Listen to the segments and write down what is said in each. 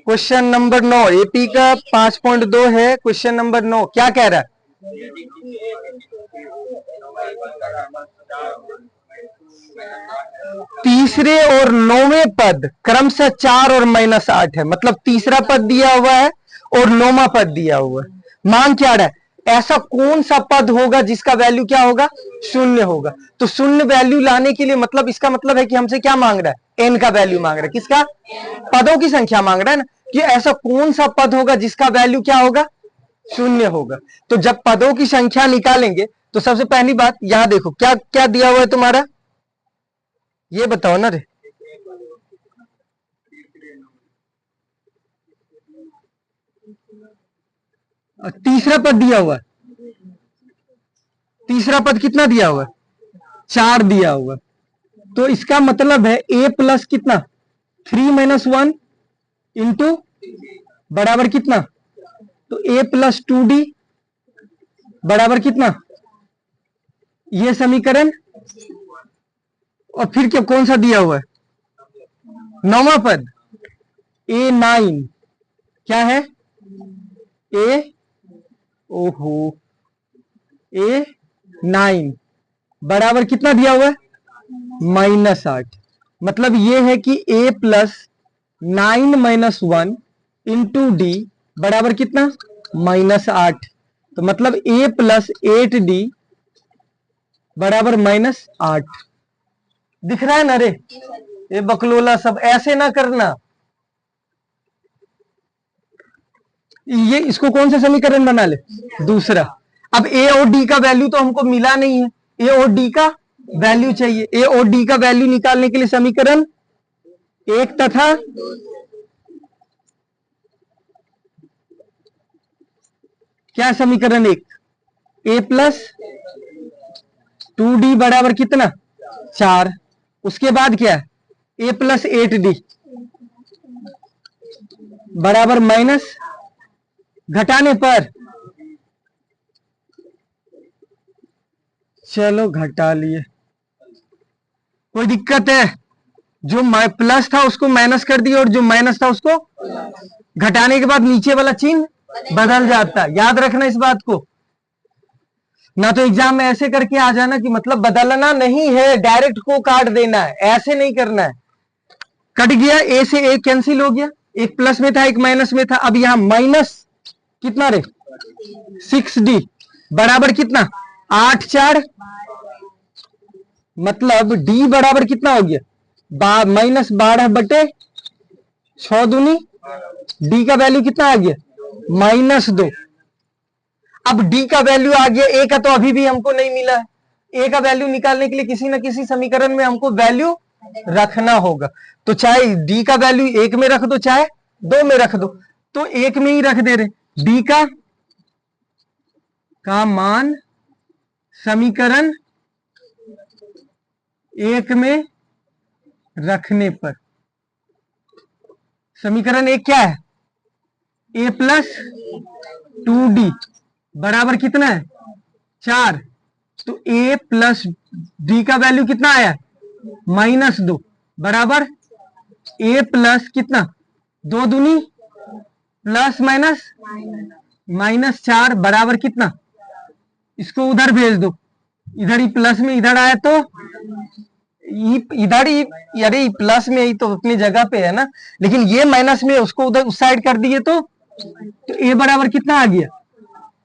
Question number 9 AP का 5.2 है। Question number 9 क्या कह रहा है? तीसरे और नौवें पद क्रमशः 4 और -8 है। मतलब तीसरा पद दिया हुआ है और नौवां पद दिया हुआ है। मांग क्या रहा है? ऐसा कौन सा पद होगा जिसका वैल्यू क्या होगा? शून्य होगा। तो शून्य वैल्यू लाने के लिए मतलब इसका मतलब है कि हमसे क्या मांग रहा है? एन का वैल्यू मांग रहा है। किसका? पदों की संख्या मांग रहा है ना, कि ऐसा कौन सा पद होगा जिसका वैल्यू क्या होगा? शून्य होगा। तो जब पदों की संख्या निकालेंगे तो सबसे पहली बात यहां देखो क्या क्या दिया हुआ है तुम्हारा, ये बताओ ना रे। तीसरा पद दिया हुआ है। तीसरा पद कितना दिया हुआ है? 4 दिया हुआ। तो इसका मतलब है a प्लस कितना? 3 - 1 इंटू बराबर कितना? तो a प्लस 2d बराबर कितना? ये समीकरण। और फिर क्या कौन सा दिया हुआ है? नौवां पद a9 क्या है? a ओहो a9 बराबर कितना दिया हुआ है? -8। मतलब ये है कि a प्लस 9 - 1 इंटू डी बराबर कितना? -8। तो मतलब a प्लस 8d बराबर -8। दिख रहा है ना रे? ये बकलोला सब ऐसे ना करना। ये इसको कौन सा समीकरण बना ले? दूसरा। अब ए और डी का वैल्यू तो हमको मिला नहीं है, ए और डी का वैल्यू चाहिए। ए और डी का वैल्यू निकालने के लिए समीकरण 1 तथा क्या समीकरण 1? ए प्लस 2d बराबर कितना? 4। उसके बाद क्या है? ए प्लस 8d बराबर माइनस, घटाने पर चलो घटा लिए, कोई दिक्कत है? जो प्लस था उसको माइनस कर दिया और जो माइनस था उसको घटाने के बाद नीचे वाला चिन्ह बदल जाता है। याद रखना इस बात को। ना तो एग्जाम में ऐसे करके आ जाना कि मतलब बदलना नहीं है, डायरेक्ट को काट देना है, ऐसे नहीं करना है। कट गया, ए से ए कैंसिल हो गया, एक प्लस में था एक माइनस में था। अब यहां माइनस कितना रे? 6d बराबर कितना? 8 4, मतलब d बराबर कितना हो गया? -12/6 दूनी, d का वैल्यू कितना आ गया? -2। अब d का वैल्यू आ गया, a का तो अभी भी हमको नहीं मिला है। a का वैल्यू निकालने के लिए किसी ना किसी समीकरण में हमको वैल्यू रखना होगा। तो चाहे d का वैल्यू 1 में रख दो चाहे 2 में रख दो, तो 1 में ही रख दे रहे। d का मान समीकरण 1 में रखने पर, समीकरण 1 क्या है? a प्लस 2d बराबर कितना है? 4। तो a प्लस d का वैल्यू कितना आया? -2 बराबर a प्लस कितना? 2 दूनी प्लस माइनस -4 बराबर कितना? इसको उधर भेज दो, इधर ही प्लस में इधर आया तो इधर ही, अरे प्लस में ही तो अपनी जगह पे है ना, लेकिन ये माइनस में उसको उधर उस साइड कर दिए तो a बराबर कितना आ गया?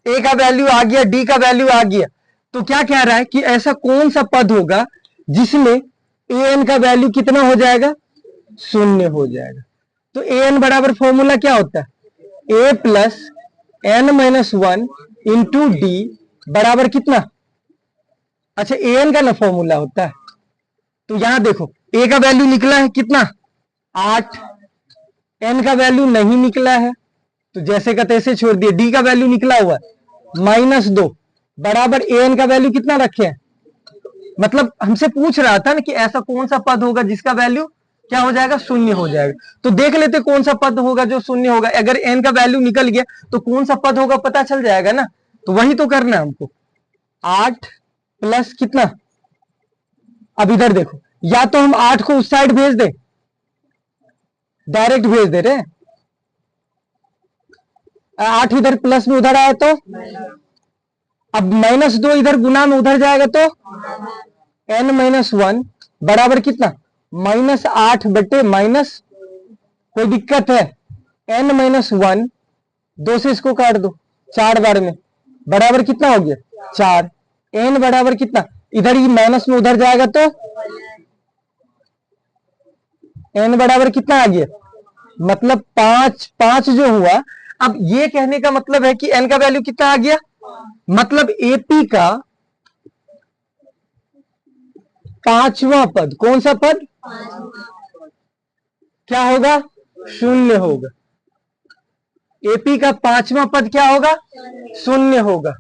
a का वैल्यू आ गया, d का वैल्यू आ गया। तो क्या कह रहा है कि ऐसा कौन सा पद होगा जिसमें an का वैल्यू कितना हो जाएगा? 0 हो जाएगा। तो an बराबर फॉर्मूला क्या होता है? a plus n-1 into D बराबर कितना? अच्छा an का ना फॉर्मूला होता है। तो यहां देखो a का वैल्यू निकला है कितना? 8। n का वैल्यू नहीं निकला है तो जैसे का तैसे छोड़ दिए। d का वैल्यू निकला हुआ -2 बराबर an का वैल्यू कितना रखे हैं? मतलब हमसे पूछ रहा था ना कि ऐसा कौन सा पद होगा जिसका वैल्यू क्या हो जाएगा? 0 हो जाएगा। तो देख लेते कौन सा पद होगा जो 0 होगा। अगर n का वैल्यू निकल गया तो कौन सा पद होगा पता चल जाएगा ना। तो वही तो करना है हमको। 8 प्लस कितना? अब इधर देखो, या तो हम 8 को उस साइड भेज दे, डायरेक्ट भेज दे रहे, 8 इधर प्लस में उधर आया तो, अब -2 इधर गुना में उधर जाएगा तो n-1 बराबर कितना, -8 बटे माइनस, कोई दिक्कत है, n-1 2 से इसको काट दो 4 बार में, बराबर कितना हो गया 4। n बराबर कितना, इधर ही माइनस में उधर जाएगा तो n बराबर कितना आ गया, मतलब 5 जो हुआ। अब ये कहने का मतलब है कि n का वैल्यू कितना आ गया, मतलब एपी का पांचवा पद, कौन सा पद, क्या होगा, शून्य होगा। एपी का पांचवा पद क्या होगा, शून्य होगा।